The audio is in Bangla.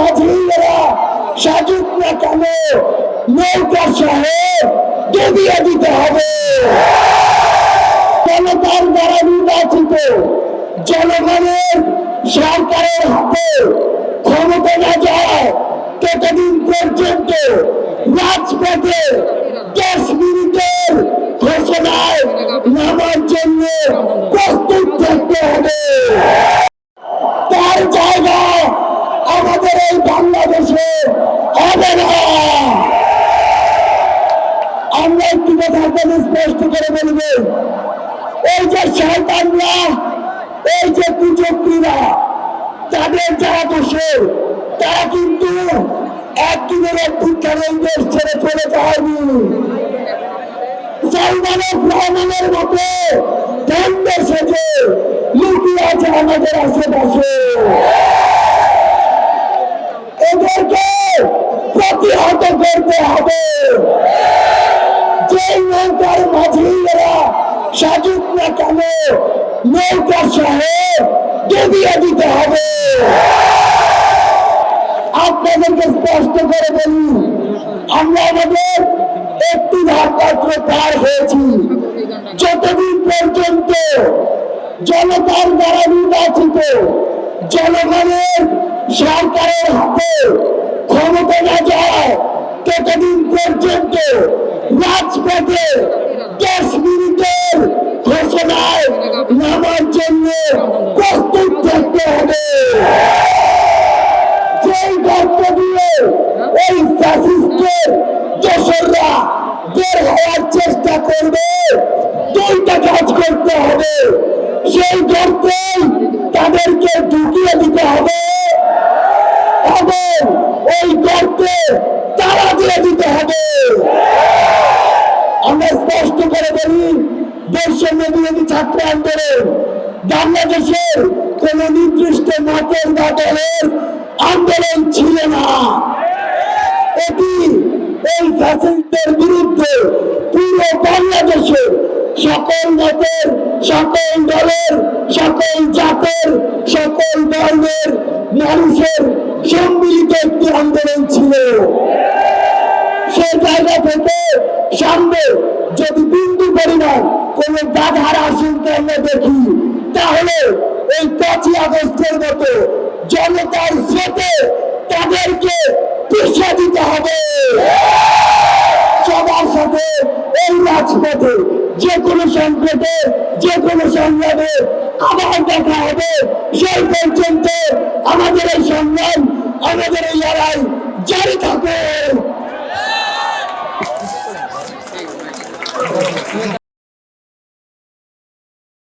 মাঝিরা সাজুক না কেন নৌকা সহ ডুবিয়ে দিতে হবে। জনতার দ্বারা নির্বাচিত জনগণের সরকারের হাতে ক্ষমতা না যায় ততদিন পর্যন্ত রাজপথে 10 মিনিটের ঘোষণায় নামার জন্য প্রস্তুত থাকতে হবে। তার জায়গা আমাদের এই বাংলাদেশে হবে না। আমরা একটি কথা আপনাদের স্পষ্ট করে বলব, এই যে শয়তানরা, এই যে কুচক্রীরা, তাদের যারা দোষের তারা কিন্তু একদিনের অভ্যুত্থানের দেশ ছেড়ে চলে যায়নি। সালমানের রহমানের মতো ধন্য সেজে লুকিয়ে আছে আমাদের আশেপাশে। এদেরকে প্রতিহত করতে হবে। যে নৌকার মাঝিরা সাজুক না কেন নৌকা সহ ডুবিয়ে দিতে হবে। আপনাদেরকে স্পষ্ট করে বলি, আমরা আমাদের একটি ধারপত্র পার হয়েছি। যতদিন পর্যন্ত জনতার দ্বারা নির্বাচিত জনগণের সরকারের হাতে ক্ষমতা না যায় ততদিন পর্যন্ত রাজপথে 10 মিনিটের ঘোষণায় নামার জন্য প্রস্তুত থাকতে হবে। যেই গর্ত দিয়ে এই ফ্যাসিস্টের দোসররা বের হওয়ার চেষ্টা করবে, দুইটা কাজ করতে হবে। সেই গর্তে তাদেরকে ঢুকিয়ে দিতে হবে এবং ওই গর্তে তালা দিয়ে দিতে হবে। আমরা স্পষ্ট করে বলি, বৈষম্য বিরোধী ছাত্র আন্দোলন বাংলাদেশের কোন নির্দিষ্ট মতের বা দলের আন্দোলন ছিল না। এটি এই ফ্যাসিস্টের বিরুদ্ধে পুরো বাংলাদেশের সকল মতের, সকল দলের, সকল জাতের, সকল বর্ণের মানুষের সম্মিলিত একটি আন্দোলন ছিল। সেই জায়গা থেকে সামনে যদি বিন্দু পরিমাণ কোন বাধার আশঙ্কা আমরা দেখি, তাহলে এই 5ই আগস্টের মতো জনতার স্রোতে তাদেরকে পিছিয়ে দিতে হবে। সবার সাথে এই রাজপথে যে কোনো সংকটে, যে কোনো সংগ্রামে আবার দেখা হবে। সেই পর্যন্ত আমাদের এই সংগ্রাম, আমাদের এই লড়াই